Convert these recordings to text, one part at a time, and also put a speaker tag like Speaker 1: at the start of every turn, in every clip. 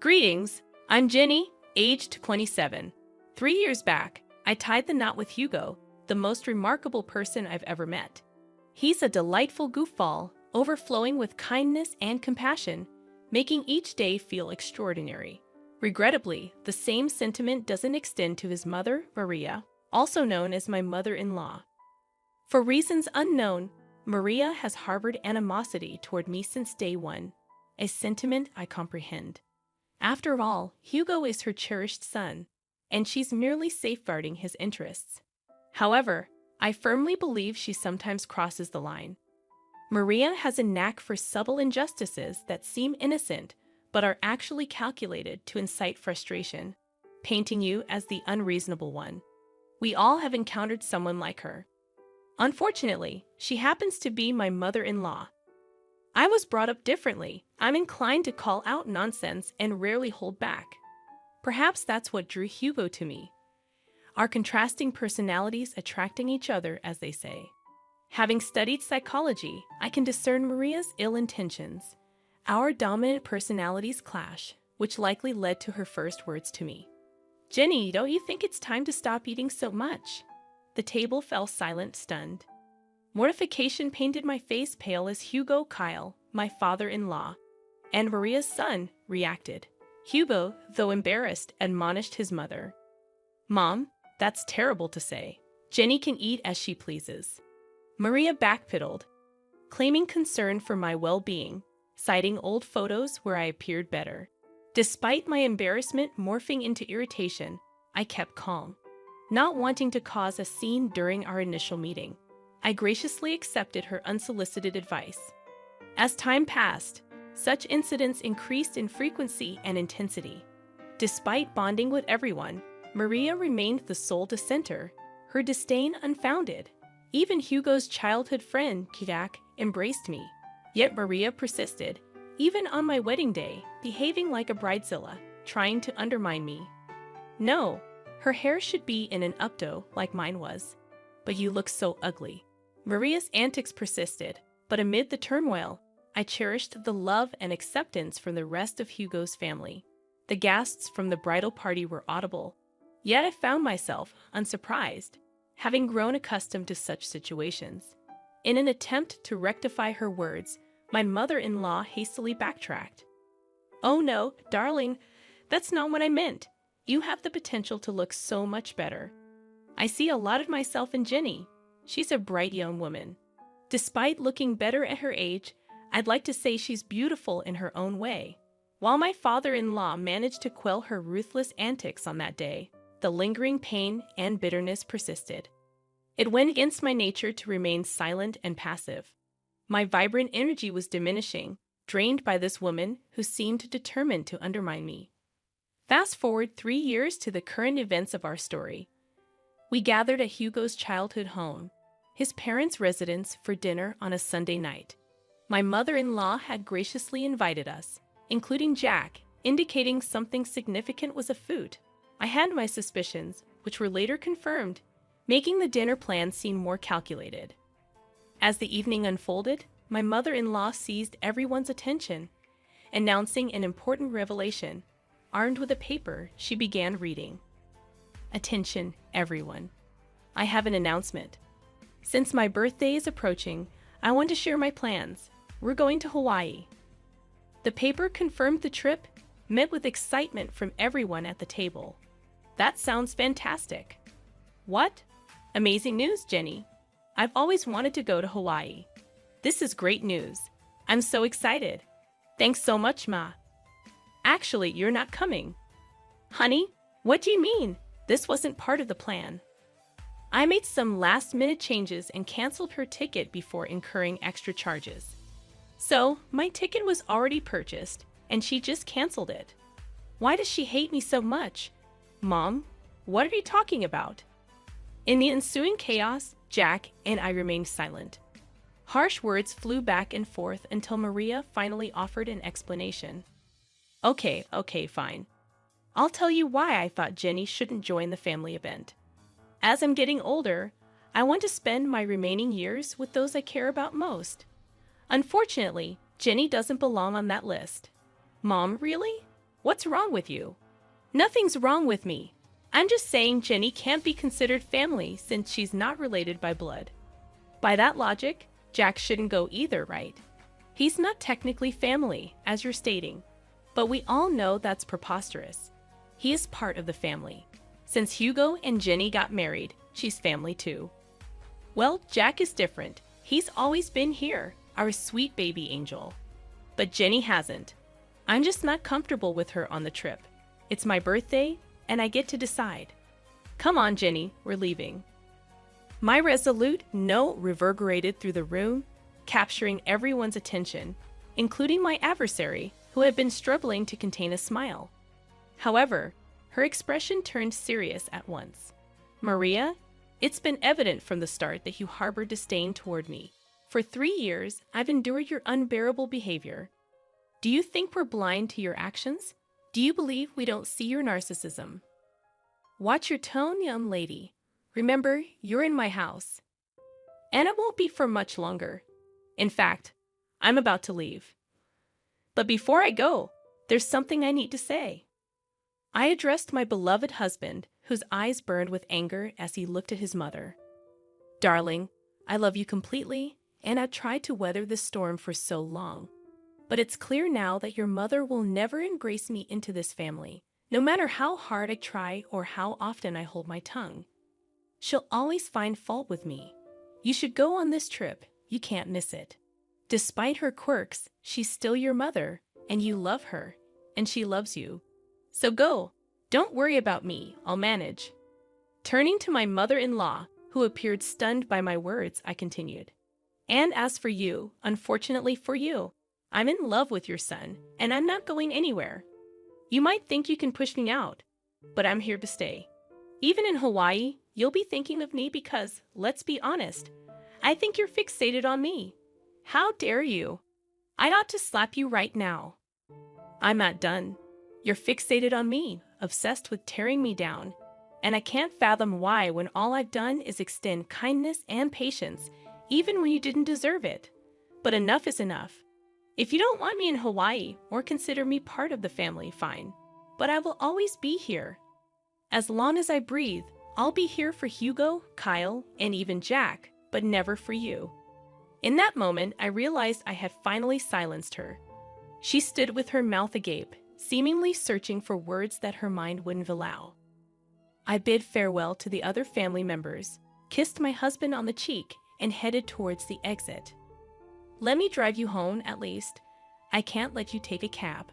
Speaker 1: Greetings, I'm Jenny, aged 27. 3 years back, I tied the knot with Hugo, the most remarkable person I've ever met. He's a delightful goofball, overflowing with kindness and compassion, making each day feel extraordinary. Regrettably, the same sentiment doesn't extend to his mother, Maria, also known as my mother-in-law. For reasons unknown, Maria has harbored animosity toward me since day one, a sentiment I comprehend. After all, Hugo is her cherished son, and she's merely safeguarding his interests. However, I firmly believe she sometimes crosses the line. Maria has a knack for subtle injustices that seem innocent but are actually calculated to incite frustration, painting you as the unreasonable one. We all have encountered someone like her. Unfortunately, she happens to be my mother-in-law. I was brought up differently. I'm inclined to call out nonsense and rarely hold back. Perhaps that's what drew Hugo to me. Our contrasting personalities attracting each other, as they say. Having studied psychology, I can discern Maria's ill intentions. Our dominant personalities clash, which likely led to her first words to me. "Jenny, don't you think it's time to stop eating so much?" The table fell silent, stunned. Mortification painted my face pale as Hugo Kyle, my father-in-law, and Maria's son, reacted. Hugo, though embarrassed, admonished his mother. "Mom, that's terrible to say. Jenny can eat as she pleases." Maria backpedaled, claiming concern for my well-being, citing old photos where I appeared better. Despite my embarrassment morphing into irritation, I kept calm, not wanting to cause a scene during our initial meeting. I graciously accepted her unsolicited advice. As time passed, such incidents increased in frequency and intensity. Despite bonding with everyone, Maria remained the sole dissenter, her disdain unfounded. Even Hugo's childhood friend, Jack, embraced me. Yet Maria persisted, even on my wedding day, behaving like a bridezilla, trying to undermine me. No, her hair should be in an updo like mine was. But you look so ugly. Maria's antics persisted, but amid the turmoil, I cherished the love and acceptance from the rest of Hugo's family. The gasps from the bridal party were audible, yet I found myself, unsurprised, having grown accustomed to such situations. In an attempt to rectify her words, my mother-in-law hastily backtracked. "Oh no, darling, that's not what I meant. You have the potential to look so much better. I see a lot of myself in Jenny. She's a bright young woman. Despite looking better at her age, I'd like to say she's beautiful in her own way." While my father-in-law managed to quell her ruthless antics on that day, the lingering pain and bitterness persisted. It went against my nature to remain silent and passive. My vibrant energy was diminishing, drained by this woman who seemed determined to undermine me. Fast forward 3 years to the current events of our story. We gathered at Hugo's childhood home, his parents' residence, for dinner on a Sunday night. My mother-in-law had graciously invited us, including Jack, indicating something significant was afoot. I had my suspicions, which were later confirmed, making the dinner plan seem more calculated. As the evening unfolded, my mother-in-law seized everyone's attention, announcing an important revelation. Armed with a paper, she began reading. "Attention, everyone. I have an announcement. Since my birthday is approaching, I want to share my plans. We're going to Hawaii." The paper confirmed the trip, met with excitement from everyone at the table. "That sounds fantastic." "What? Amazing news, Jenny. I've always wanted to go to Hawaii. This is great news. I'm so excited. Thanks so much, Ma." "Actually, you're not coming." "Honey, what do you mean? This wasn't part of the plan." I made some last-minute changes and canceled her ticket before incurring extra charges. So, my ticket was already purchased, and she just canceled it. Why does she hate me so much? "Mom, what are you talking about?" In the ensuing chaos, Jack and I remained silent. Harsh words flew back and forth until Maria finally offered an explanation. Okay, fine. I'll tell you why I thought Jenny shouldn't join the family event. As I'm getting older, I want to spend my remaining years with those I care about most. Unfortunately, Jenny doesn't belong on that list. "Mom, really?" What's wrong with you? Nothing's wrong with me. I'm just saying Jenny can't be considered family since she's not related by blood. By that logic, Jack shouldn't go either, right? He's not technically family, as you're stating. But we all know that's preposterous. He is part of the family. Since Hugo and Jenny got married, she's family too. Well, Jack is different. He's always been here, our sweet baby angel. But Jenny hasn't. I'm just not comfortable with her on the trip. It's my birthday, and I get to decide. Come on, Jenny, we're leaving. My resolute no reverberated through the room, capturing everyone's attention, including my adversary, who had been struggling to contain a smile. However, her expression turned serious at once. Maria, it's been evident from the start that you harbor disdain toward me. For 3 years, I've endured your unbearable behavior. Do you think we're blind to your actions? Do you believe we don't see your narcissism? Watch your tone, young lady. Remember, you're in my house. And it won't be for much longer. In fact, I'm about to leave. But before I go, there's something I need to say. I addressed my beloved husband, whose eyes burned with anger as he looked at his mother. Darling, I love you completely, and I've tried to weather this storm for so long. But it's clear now that your mother will never embrace me into this family, no matter how hard I try or how often I hold my tongue. She'll always find fault with me. You should go on this trip. You can't miss it. Despite her quirks, she's still your mother, and you love her, and she loves you. So go. Don't worry about me. I'll manage. Turning to my mother-in-law, who appeared stunned by my words, I continued. And as for you, unfortunately for you, I'm in love with your son, and I'm not going anywhere. You might think you can push me out, but I'm here to stay. Even in Hawaii, you'll be thinking of me because, let's be honest, I think you're fixated on me. How dare you? I ought to slap you right now. I'm not done. You're fixated on me, obsessed with tearing me down, and I can't fathom why when all I've done is extend kindness and patience, even when you didn't deserve it. But enough is enough. If you don't want me in Hawaii or consider me part of the family, fine. But I will always be here. As long as I breathe, I'll be here for Hugo, Kyle, and even Jack, but never for you. In that moment, I realized I had finally silenced her. She stood with her mouth agape, seemingly searching for words that her mind wouldn't allow. I bid farewell to the other family members, kissed my husband on the cheek, and headed towards the exit. Let me drive you home, at least. I can't let you take a cab.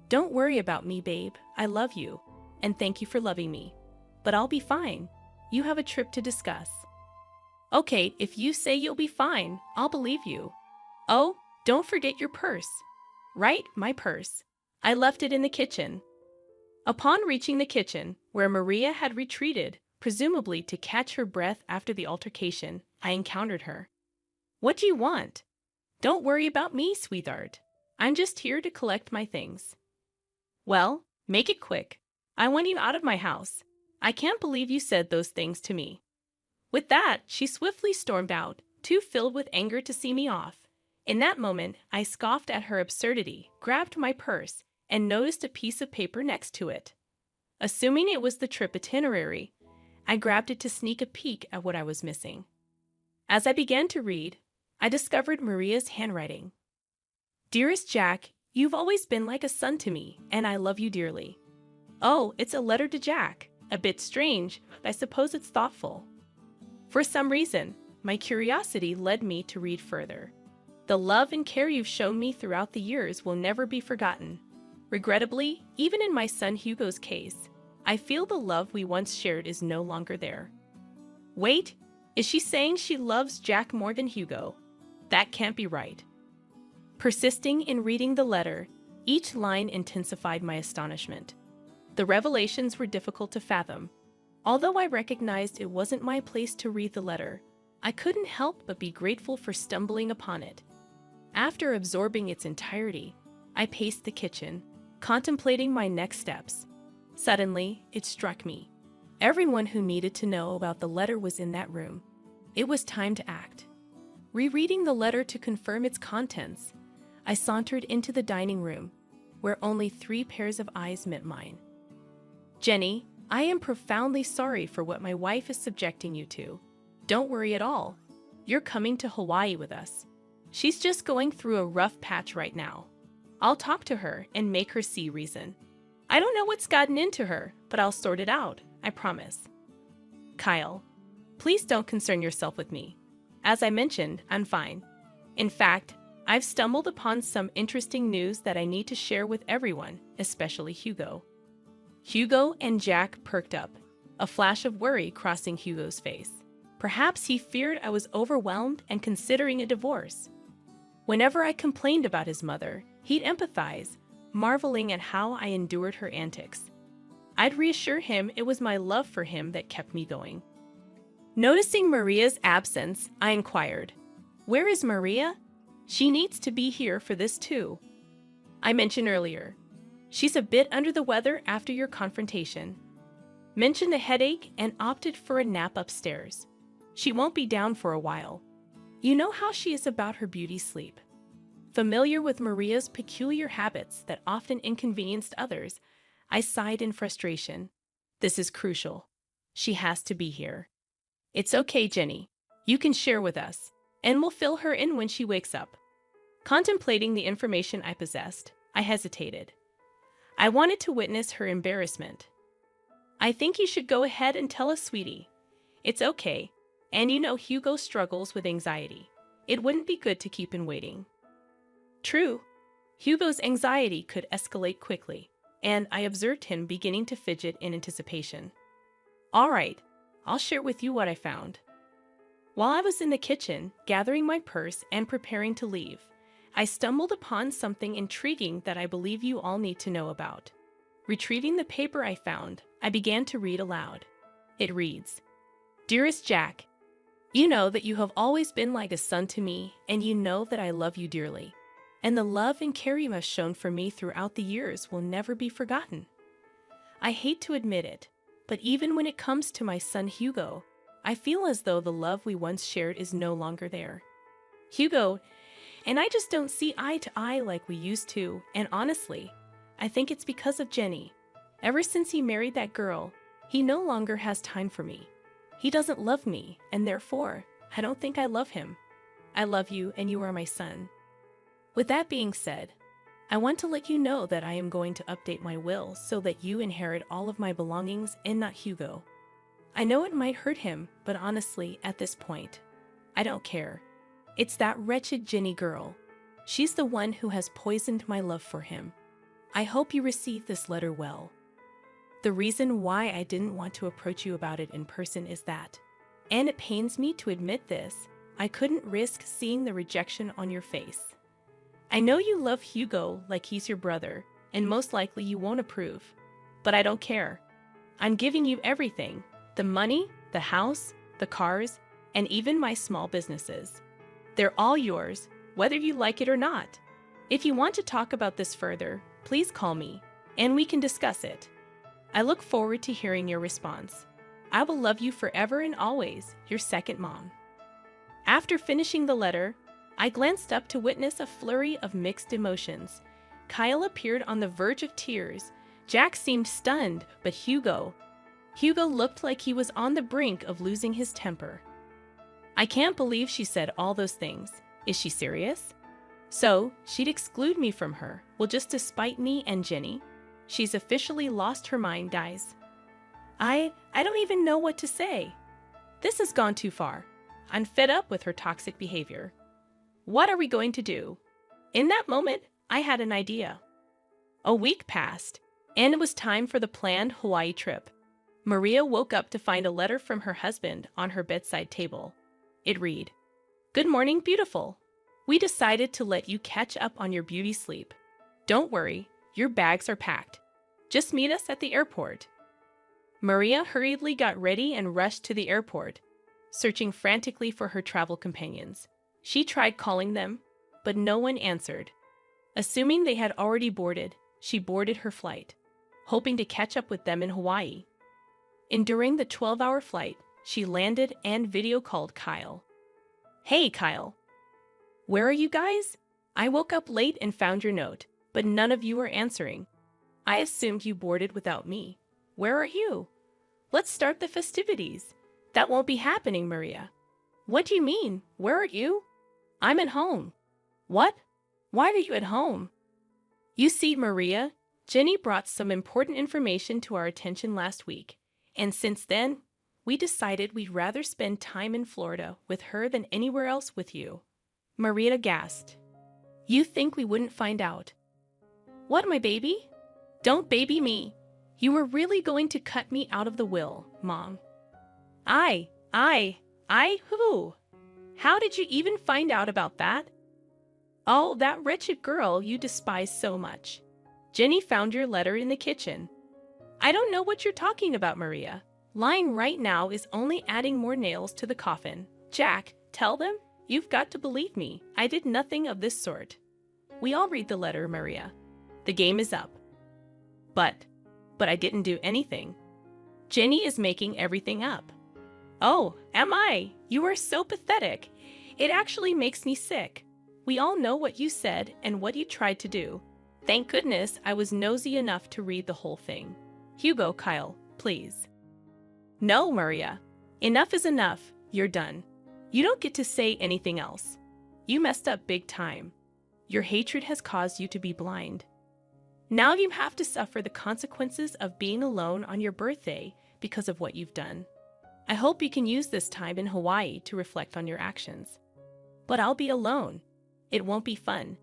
Speaker 1: Don't worry about me, babe. I love you, and thank you for loving me. But I'll be fine. You have a trip to discuss. Okay, if you say you'll be fine, I'll believe you. Oh, don't forget your purse. Right, my purse. I left it in the kitchen. Upon reaching the kitchen, where Maria had retreated, presumably to catch her breath after the altercation, I encountered her. What do you want? Don't worry about me, sweetheart. I'm just here to collect my things. Well, make it quick. I want you out of my house. I can't believe you said those things to me. With that, she swiftly stormed out, too filled with anger to see me off. In that moment, I scoffed at her absurdity, grabbed my purse, and noticed a piece of paper next to it. Assuming it was the trip itinerary, I grabbed it to sneak a peek at what I was missing. As I began to read, I discovered Maria's handwriting. Dearest Jack, you've always been like a son to me, and I love you dearly. Oh, it's a letter to Jack. A bit strange, but I suppose it's thoughtful. For some reason, my curiosity led me to read further. The love and care you've shown me throughout the years will never be forgotten. Regrettably, even in my son Hugo's case, I feel the love we once shared is no longer there. Wait, is she saying she loves Jack more than Hugo? That can't be right. Persisting in reading the letter, each line intensified my astonishment. The revelations were difficult to fathom. Although I recognized it wasn't my place to read the letter, I couldn't help but be grateful for stumbling upon it. After absorbing its entirety, I paced the kitchen, contemplating my next steps. Suddenly, it struck me. Everyone who needed to know about the letter was in that room. It was time to act. Rereading the letter to confirm its contents, I sauntered into the dining room. where only 3 pairs of eyes met mine. Jenny, I am profoundly sorry for what my wife is subjecting you to. Don't worry at all. You're coming to Hawaii with us. She's just going through a rough patch right now. I'll talk to her and make her see reason. I don't know what's gotten into her, but I'll sort it out, I promise. Kyle, please don't concern yourself with me. As I mentioned, I'm fine. In fact, I've stumbled upon some interesting news that I need to share with everyone, especially Hugo. Hugo and Jack perked up, a flash of worry crossing Hugo's face. Perhaps he feared I was overwhelmed and considering a divorce. Whenever I complained about his mother, he'd empathize, marveling at how I endured her antics. I'd reassure him it was my love for him that kept me going. Noticing Maria's absence, I inquired, "Where is Maria? She needs to be here for this too." I mentioned earlier, she's a bit under the weather after your confrontation. Mentioned a headache and opted for a nap upstairs. She won't be down for a while. You know how she is about her beauty sleep. Familiar with Maria's peculiar habits that often inconvenienced others, I sighed in frustration. This is crucial. She has to be here. It's okay, Jenny. You can share with us, and we'll fill her in when she wakes up. Contemplating the information I possessed, I hesitated. I wanted to witness her embarrassment. I think you should go ahead and tell us, sweetie. It's okay, and you know Hugo struggles with anxiety. It wouldn't be good to keep him waiting. True, Hugo's anxiety could escalate quickly, and I observed him beginning to fidget in anticipation. All right, I'll share with you what I found. While I was in the kitchen, gathering my purse and preparing to leave, I stumbled upon something intriguing that I believe you all need to know about. Retrieving the paper I found, I began to read aloud. It reads, "Dearest Jack, you know that you have always been like a son to me, and you know that I love you dearly. And the love and care you have shown for me throughout the years will never be forgotten. I hate to admit it, but even when it comes to my son Hugo, I feel as though the love we once shared is no longer there. Hugo and I just don't see eye to eye like we used to, and honestly, I think it's because of Jenny. Ever since he married that girl, he no longer has time for me. He doesn't love me, and therefore, I don't think I love him. I love you, and you are my son. With that being said, I want to let you know that I am going to update my will so that you inherit all of my belongings and not Hugo. I know it might hurt him, but honestly, at this point, I don't care. It's that wretched Jenny girl. She's the one who has poisoned my love for him. I hope you receive this letter well. The reason why I didn't want to approach you about it in person is that, and it pains me to admit this, I couldn't risk seeing the rejection on your face. I know you love Hugo like he's your brother, and most likely you won't approve. But I don't care. I'm giving you everything. The money, the house, the cars, and even my small businesses. They're all yours, whether you like it or not. If you want to talk about this further, please call me, and we can discuss it. I look forward to hearing your response. I will love you forever and always, your second mom." After finishing the letter, I glanced up to witness a flurry of mixed emotions. Kyle appeared on the verge of tears. Jack seemed stunned, but Hugo looked like he was on the brink of losing his temper. I can't believe she said all those things. Is she serious? So, she'd exclude me from her, well, just to spite me and Jenny? She's officially lost her mind, guys. I don't even know what to say. This has gone too far. I'm fed up with her toxic behavior. What are we going to do? In that moment, I had an idea. A week passed, and it was time for the planned Hawaii trip. Maria woke up to find a letter from her husband on her bedside table. It read, "Good morning, beautiful. We decided to let you catch up on your beauty sleep. Don't worry, your bags are packed. Just meet us at the airport." Maria hurriedly got ready and rushed to the airport, searching frantically for her travel companions. She tried calling them, but no one answered. Assuming they had already boarded, she boarded her flight, hoping to catch up with them in Hawaii. During the 12-hour flight, she landed and video called Kyle. "Hey, Kyle. Where are you guys? I woke up late and found your note. but none of you are answering. I assumed you boarded without me. Where are you? Let's start the festivities. That won't be happening, Maria. What do you mean? Where are you? I'm at home. What? Why are you at home? You see, Maria, Jenny brought some important information to our attention last week, and since then, we decided we'd rather spend time in Florida with her than anywhere else with you. Maria gasped. You think we wouldn't find out? What, my baby? Don't baby me. You were really going to cut me out of the will, Mom. Who? How did you even find out about that? Oh, that wretched girl you despise so much. Jenny found your letter in the kitchen. I don't know what you're talking about, Maria. Lying right now is only adding more nails to the coffin. Jack, tell them. You've got to believe me. I did nothing of this sort. We all read the letter, Maria. The game is up. But I didn't do anything. Jenny is making everything up. Oh, am I? You are so pathetic. It actually makes me sick. We all know what you said and what you tried to do. Thank goodness I was nosy enough to read the whole thing. Hugo, Kyle, please. No, Maria. Enough is enough. You're done. You don't get to say anything else. You messed up big time. Your hatred has caused you to be blind. Now you have to suffer the consequences of being alone on your birthday because of what you've done. I hope you can use this time in Hawaii to reflect on your actions. But I'll be alone. It won't be fun.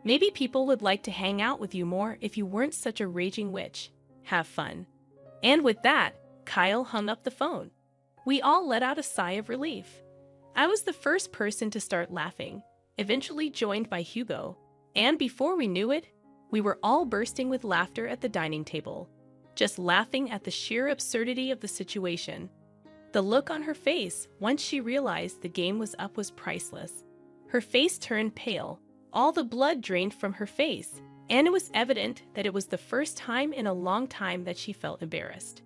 Speaker 1: Maybe people would like to hang out with you more if you weren't such a raging witch. Have fun. And with that, Kyle hung up the phone. We all let out a sigh of relief. I was the first person to start laughing, eventually joined by Hugo, and before we knew it, we were all bursting with laughter at the dining table, just laughing at the sheer absurdity of the situation. The look on her face once she realized the game was up was priceless. Her face turned pale, all the blood drained from her face, and it was evident that it was the first time in a long time that she felt embarrassed.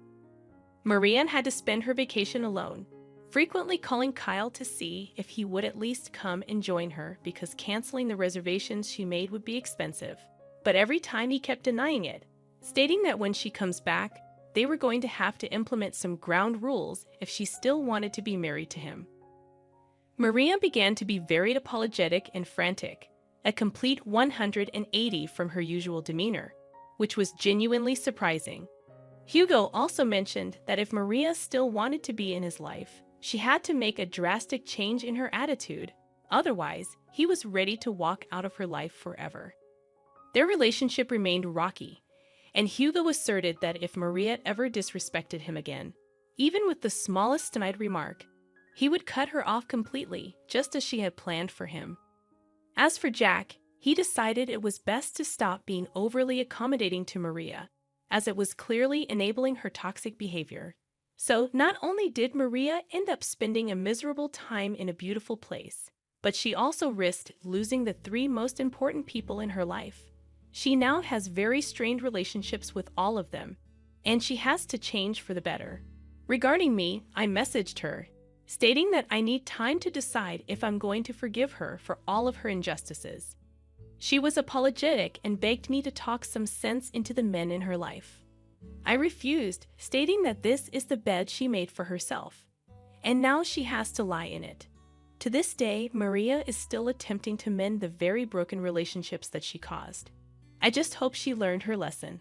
Speaker 1: Marianne had to spend her vacation alone, frequently calling Kyle to see if he would at least come and join her because canceling the reservations she made would be expensive. But every time he kept denying it, stating that when she comes back, they were going to have to implement some ground rules if she still wanted to be married to him. Maria began to be very apologetic and frantic, a complete 180 from her usual demeanor, which was genuinely surprising. Hugo also mentioned that if Maria still wanted to be in his life, she had to make a drastic change in her attitude. Otherwise, he was ready to walk out of her life forever. Their relationship remained rocky, and Hugo asserted that if Maria ever disrespected him again, even with the smallest snide remark, he would cut her off completely, just as she had planned for him. As for Jack, he decided it was best to stop being overly accommodating to Maria, as it was clearly enabling her toxic behavior. So not only did Maria end up spending a miserable time in a beautiful place, but she also risked losing the 3 most important people in her life. She now has very strained relationships with all of them, and she has to change for the better. Regarding me, I messaged her, stating that I need time to decide if I'm going to forgive her for all of her injustices. She was apologetic and begged me to talk some sense into the men in her life. I refused, stating that this is the bed she made for herself, and now she has to lie in it. To this day, Maria is still attempting to mend the very broken relationships that she caused. I just hope she learned her lesson.